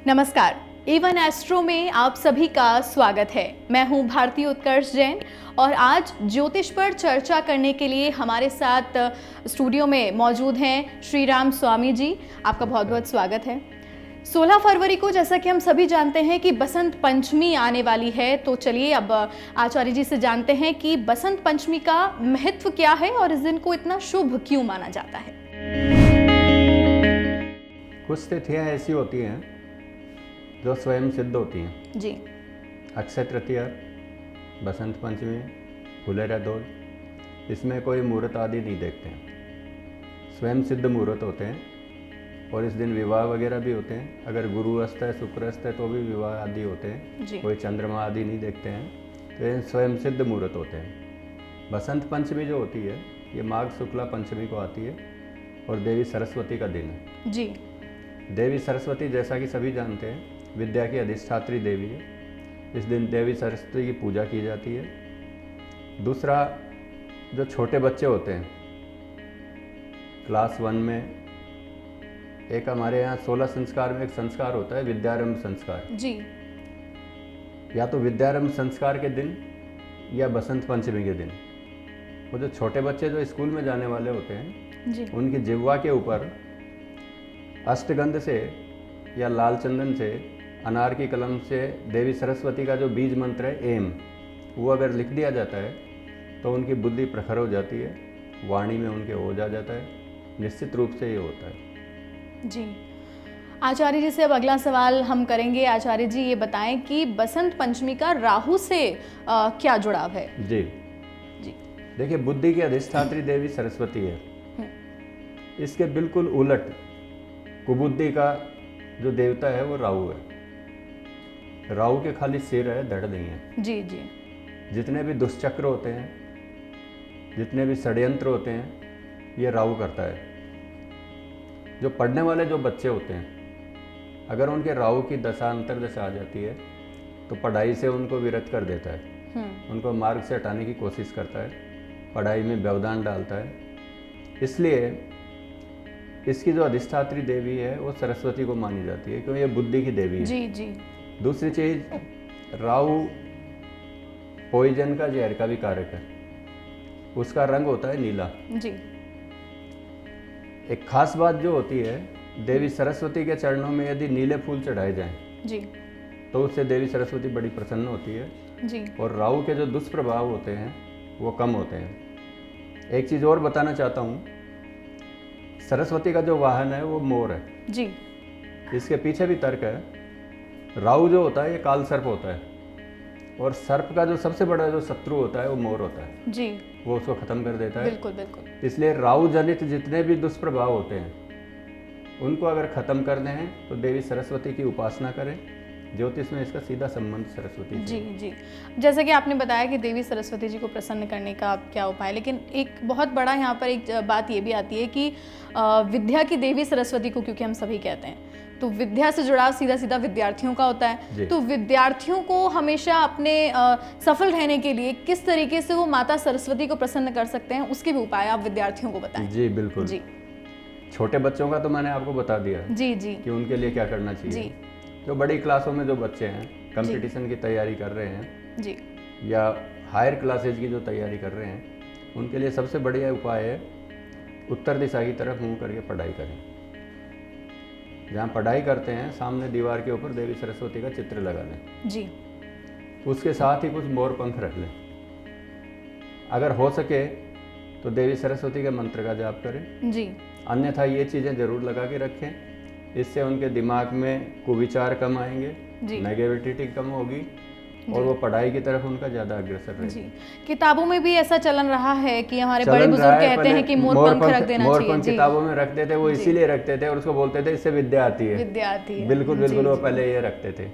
नमस्कार, A1 astro में आप सभी का स्वागत है। मैं हूं भारती उत्कर्ष जैन और आज ज्योतिष पर चर्चा करने के लिए हमारे साथ स्टूडियो में मौजूद हैं श्री राम स्वामी जी। आपका बहुत बहुत स्वागत है। 16 फरवरी को जैसा कि हम सभी जानते हैं कि बसंत पंचमी आने वाली है, तो चलिए अब आचार्य जी से जानते हैं कि बसंत पंचमी का महत्व क्या है और इस दिन को इतना शुभ क्यों माना जाता है। कुछ तिथियाँ ऐसी होती हैं जो स्वयं सिद्ध होती हैं जी। अक्षय तृतीया, बसंत पंचमी, फुलेरा दौल, इसमें कोई मुहूर्त आदि नहीं देखते हैं, स्वयं सिद्ध मुहूर्त होते हैं और इस दिन विवाह वगैरह भी होते हैं। अगर गुरु अस्त है, शुक्र अस्त है तो भी विवाह आदि होते हैं, कोई चंद्रमा आदि नहीं देखते हैं, तो ये स्वयं सिद्ध मुहूर्त होते हैं। बसंत पंचमी जो होती है ये माघ शुक्ला पंचमी को आती है और देवी सरस्वती का दिन है जी। देवी सरस्वती जैसा कि सभी जानते हैं विद्या की अधिष्ठात्री देवी है। इस दिन देवी सरस्वती की पूजा की जाती है। दूसरा, जो छोटे बच्चे होते हैं क्लास 1 में, एक हमारे यहाँ 16 संस्कार में एक संस्कार होता है विद्यारंभ संस्कार जी। या तो विद्यारंभ संस्कार के दिन या बसंत पंचमी के दिन वो जो छोटे बच्चे जो स्कूल में जाने वाले होते हैं जी। उनकी जिह्वा के ऊपर अष्टगंध से या लाल चंदन से, अनार की कलम से देवी सरस्वती का जो बीज मंत्र है एम, वो अगर लिख दिया जाता है तो उनकी बुद्धि प्रखर हो जाती है, वाणी में उनके ओज आ जाता है। निश्चित रूप से ये होता है जी। आचार्य जी से अब अगला सवाल हम करेंगे। आचार्य जी ये बताएं कि बसंत पंचमी का राहु से क्या जुड़ाव है। जी जी। देखिए, बुद्धि की अधिष्ठात्री देवी सरस्वती है, इसके बिल्कुल उलट कुबुद्धि का जो देवता है वो राहु है। राहु के खाली सिर है, धड़ नहीं है। जी जी। जितने भी दुष्चक्र होते हैं, जितने भी षड्यंत्र होते हैं, ये राहु करता है। जो पढ़ने वाले जो बच्चे होते हैं, अगर उनके राहु की दशा अंतर्दशा आ जाती है तो पढ़ाई से उनको विरत कर देता है, उनको मार्ग से हटाने की कोशिश करता है, पढ़ाई में व्यवधान डालता है। इसलिए इसकी जो अधिष्ठात्री देवी है वो सरस्वती को मानी जाती है, क्योंकि ये बुद्धि की देवी है। जी जी। दूसरी चीज, राहु पॉइजन का, जहर का भी कारक है। उसका रंग होता है नीला जी। एक खास बात जो होती है, देवी सरस्वती के चरणों में यदि नीले फूल चढ़ाए जाएं जी तो उससे देवी सरस्वती बड़ी प्रसन्न होती है जी। और राहु के जो दुष्प्रभाव होते हैं वो कम होते हैं। एक चीज़ और बताना चाहता हूँ, सरस्वती का जो वाहन है वो मोर है जी। इसके पीछे भी तर्क है। राहु जो होता है ये काल सर्प होता है और सर्प का जो सबसे बड़ा जो शत्रु होता है वो मोर होता है जी। वो उसको खत्म कर देता है। बिल्कुल बिल्कुल। इसलिए राहु जनित जितने भी दुष्प्रभाव होते हैं उनको अगर खत्म करने हैं तो देवी सरस्वती की उपासना करें। ज्योतिष में इसका सीधा संबंध सरस्वती से। जी जी। जैसे कि आपने बताया कि देवी सरस्वती जी को प्रसन्न करने का क्या उपाय, लेकिन एक बहुत बड़ा यहाँ पर एक बात ये भी आती है कि विद्या की देवी सरस्वती को क्योंकि हम सभी कहते हैं, तो विद्या से जुड़ाव सीधा सीधा विद्यार्थियों का होता है। तो विद्यार्थियों को हमेशा अपने सफल रहने के लिए किस तरीके से वो माता सरस्वती को प्रसन्न कर सकते हैं, उसके भी उपाय आप विद्यार्थियों को बताएं। जी बिल्कुल जी। छोटे बच्चों का तो मैंने आपको बता दिया जी जी कि उनके लिए क्या करना चाहिए जी। जो बड़ी क्लासों में जो बच्चे हैं, कंपटीशन की तैयारी कर रहे हैं जी या हायर क्लासेज की जो तैयारी कर रहे हैं, उनके लिए सबसे बढ़िया उपाय है उत्तर दिशा की तरफ मुंह करके पढ़ाई करें। जहाँ पढ़ाई करते हैं सामने दीवार के ऊपर देवी सरस्वती का चित्र लगा लें जी। उसके साथ ही कुछ मोर पंख रख लें। अगर हो सके तो देवी सरस्वती के मंत्र का जाप करें जी। अन्यथा ये चीज़ें जरूर लगा के रखें, इससे उनके दिमाग में कुविचार कम आएंगे, नेगेटिविटी कम होगी और वो पढ़ाई की तरफ उनका ज्यादा अग्रसर रहेगा। जी। किताबों में भी ऐसा चलन रहा है कि हमारे बड़े बुजुर्ग कहते हैं कि मोर पंख रख देना चाहिए। मोर पंख किताबों में रखते थे, वो इसीलिए रखते थे और उसको बोलते थे इससे विद्या आती है। विद्या आती है। बिल्कुल बिल्कुल, वो पहले ये रखते थे।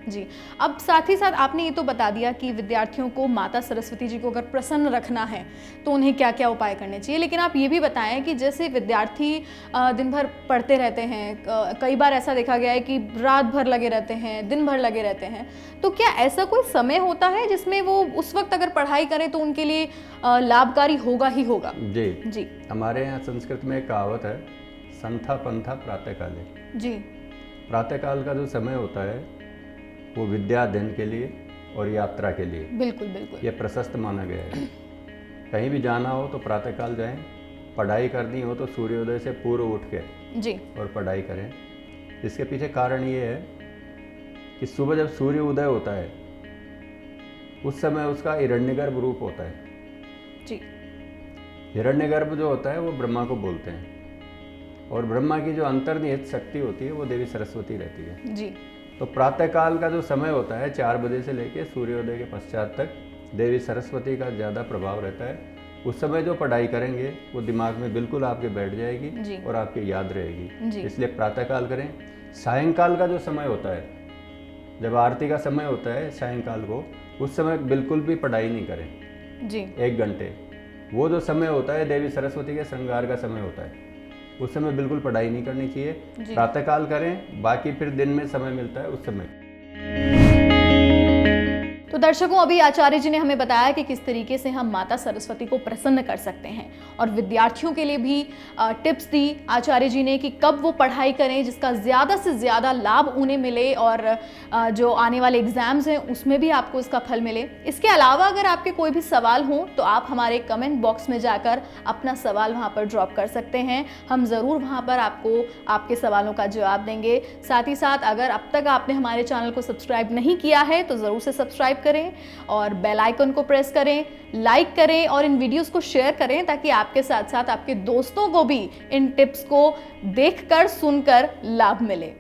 जी। अब साथ ही साथ आपने ये तो बता दिया कि विद्यार्थियों को माता सरस्वती जी को अगर प्रसन्न रखना है तो उन्हें क्या क्या उपाय करने चाहिए, लेकिन आप ये भी बताएं कि जैसे विद्यार्थी दिन भर पढ़ते रहते हैं, कई बार ऐसा देखा गया है कि रात भर लगे रहते हैं, दिन भर लगे रहते हैं, तो क्या ऐसा कोई समय होता है जिसमें वो उस वक्त अगर पढ़ाई करें तो उनके लिए लाभकारी होगा ही होगा? जी जी। हमारे यहाँ संस्कृत में एक कहावत है, संथा पंथा प्रातः काले। जी। प्रातःकाल का जो समय होता है वो विद्या अध्ययन के लिए और यात्रा के लिए बिल्कुल बिल्कुल ये प्रशस्त माना गया है। कहीं भी जाना हो तो प्रातःकाल जाएं, पढ़ाई करनी हो तो सूर्योदय से पूर्व उठ के जी और पढ़ाई करें। इसके पीछे कारण ये है कि सुबह जब सूर्य उदय होता है उस समय उसका हिरण्यगर्भ रूप होता है। जी हिरण्यगर्भ जो होता है वो ब्रह्मा को बोलते हैं, और ब्रह्मा की जो अंतर्निहित शक्ति होती है वो देवी सरस्वती रहती है। जी तो प्रातःकाल का जो समय होता है 4 बजे से लेकर सूर्योदय के पश्चात तक देवी सरस्वती का ज़्यादा प्रभाव रहता है। उस समय जो पढ़ाई करेंगे वो दिमाग में बिल्कुल आपके बैठ जी। जाएगी और आपके याद जी। रहेगी। इसलिए प्रातःकाल करें। सायंकाल का जो समय होता है, जब आरती का समय होता है सायंकाल को, उस समय बिल्कुल भी पढ़ाई नहीं करें। जी 1 घंटे वो जो समय होता है देवी सरस्वती के श्रृंगार का समय होता है, उस समय बिल्कुल पढ़ाई नहीं करनी चाहिए। प्रातःकाल करें, बाकी फिर दिन में समय मिलता है उस समय। तो दर्शकों, अभी आचार्य जी ने हमें बताया कि किस तरीके से हम माता सरस्वती को प्रसन्न कर सकते हैं, और विद्यार्थियों के लिए भी टिप्स दी आचार्य जी ने कि कब वो पढ़ाई करें जिसका ज़्यादा से ज़्यादा लाभ उन्हें मिले, और जो आने वाले एग्ज़ाम्स हैं उसमें भी आपको इसका फल मिले। इसके अलावा अगर आपके कोई भी सवाल हों तो आप हमारे कमेंट बॉक्स में जाकर अपना सवाल वहाँ पर ड्रॉप कर सकते हैं। हम ज़रूर वहाँ पर आपको आपके सवालों का जवाब देंगे। साथ ही साथ अगर अब तक आपने हमारे चैनल को सब्सक्राइब नहीं किया है तो ज़रूर से सब्सक्राइब करें और बेल आइकन को प्रेस करें, लाइक करें और इन वीडियोस को शेयर करें, ताकि आपके साथ साथ आपके दोस्तों को भी इन टिप्स को देखकर सुनकर लाभ मिले।